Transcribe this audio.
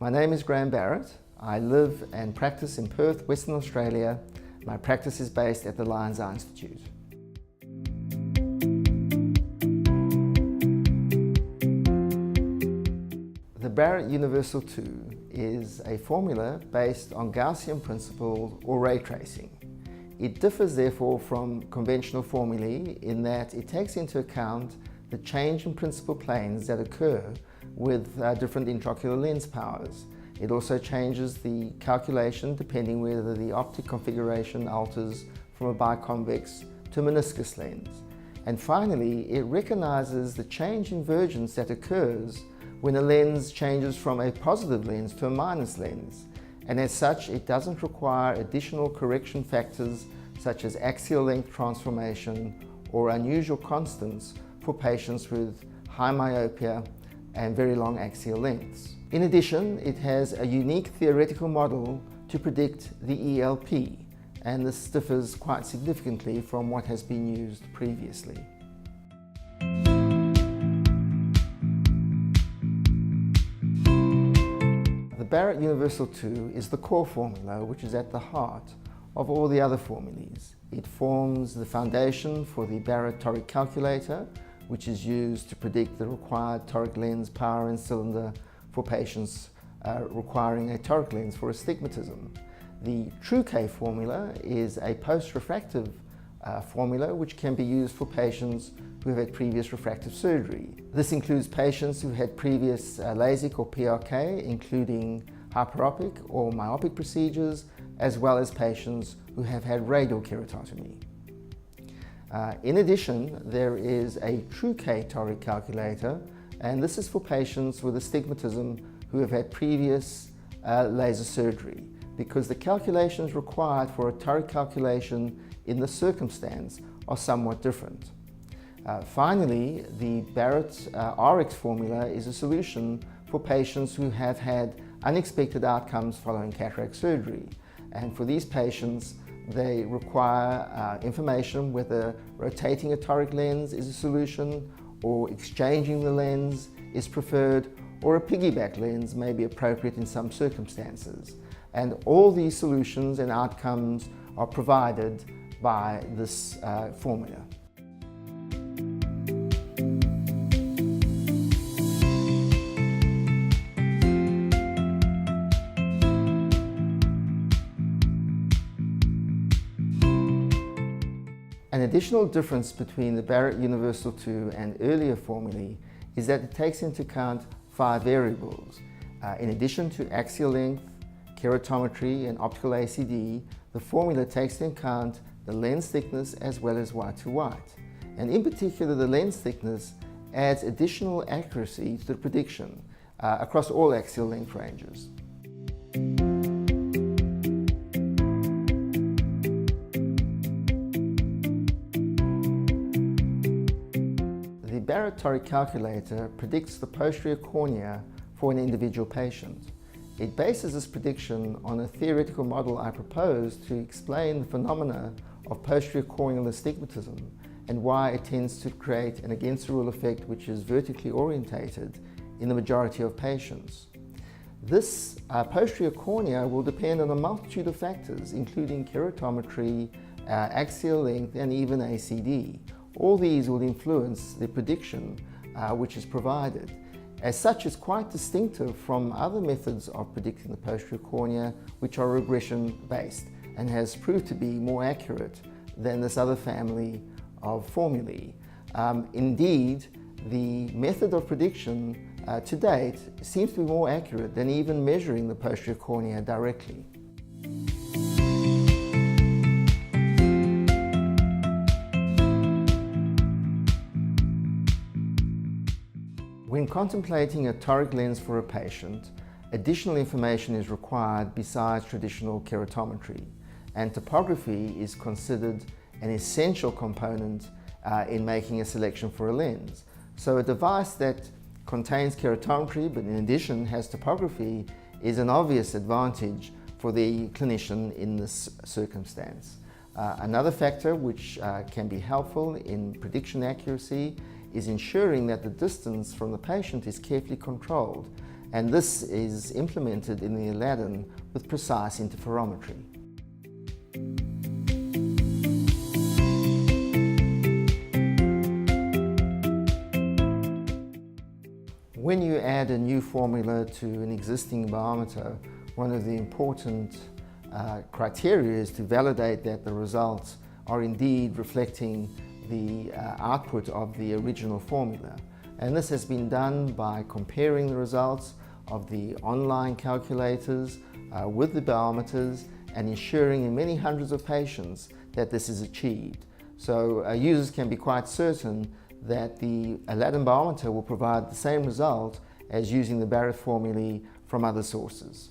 My name is Barrett. I live and practice in Perth, Western Australia. My practice is based at the Lions Eye Institute. The Barrett Universal 2 is a formula based on Gaussian principles or ray tracing. It differs therefore from conventional formulae in that it takes into account the change in principal planes that occur with different intraocular lens powers. It also changes the calculation depending whether the optic configuration alters from a biconvex to a meniscus lens. And finally, it recognizes the change in vergence that occurs when a lens changes from a positive lens to a minus lens. And as such, it doesn't require additional correction factors such as axial length transformation or unusual constants for patients with high myopia and very long axial lengths. In addition, it has a unique theoretical model to predict the ELP, and this differs quite significantly from what has been used previously. The Barrett Universal 2 is the core formula which is at the heart of all the other formulas. It forms the foundation for the Barrett toric calculator, which is used to predict the required toric lens power and cylinder for patients requiring a toric lens for astigmatism. The TrueK formula is a post-refractive formula which can be used for patients who have had previous refractive surgery. This includes patients who had previous LASIK or PRK, including hyperopic or myopic procedures, as well as patients who have had radial keratotomy. In addition, there is a TrueK toric calculator, and this is for patients with astigmatism who have had previous laser surgery, because the calculations required for a toric calculation in this circumstance are somewhat different. Finally, the Barrett RX formula is a solution for patients who have had unexpected outcomes following cataract surgery. And for these patients, they require information whether rotating a toric lens is a solution, or exchanging the lens is preferred, or a piggyback lens may be appropriate in some circumstances. And all these solutions and outcomes are provided by this formula. An additional difference between the Barrett Universal 2 and earlier formulae is that it takes into account 5 variables. In addition to axial length, keratometry and optical ACD, the formula takes into account the lens thickness as well as white to white. And in particular, the lens thickness adds additional accuracy to the prediction across all axial length ranges. The Barrett toric calculator predicts the posterior cornea for an individual patient. It bases this prediction on a theoretical model I proposed to explain the phenomena of posterior corneal astigmatism and why it tends to create an against the rule effect which is vertically orientated in the majority of patients. This posterior cornea will depend on a multitude of factors, including keratometry, axial length, and even ACD. All these will influence the prediction which is provided. As such, it's quite distinctive from other methods of predicting the posterior cornea, which are regression-based, and has proved to be more accurate than this other family of formulae. Indeed, the method of prediction to date seems to be more accurate than even measuring the posterior cornea directly. When contemplating a toric lens for a patient, additional information is required besides traditional keratometry, and topography is considered an essential component in making a selection for a lens. So a device that contains keratometry but in addition has topography is an obvious advantage for the clinician in this circumstance. Another factor which can be helpful in prediction accuracy is ensuring that the distance from the patient is carefully controlled, and this is implemented in the Aladdin with precise interferometry. When you add a new formula to an existing biometer, one of the important criteria is to validate that the results are indeed reflecting the output of the original formula. And this has been done by comparing the results of the online calculators with the biometers and ensuring in many hundreds of patients that this is achieved. So users can be quite certain that the Aladdin biometer will provide the same result as using the Barrett formulae from other sources.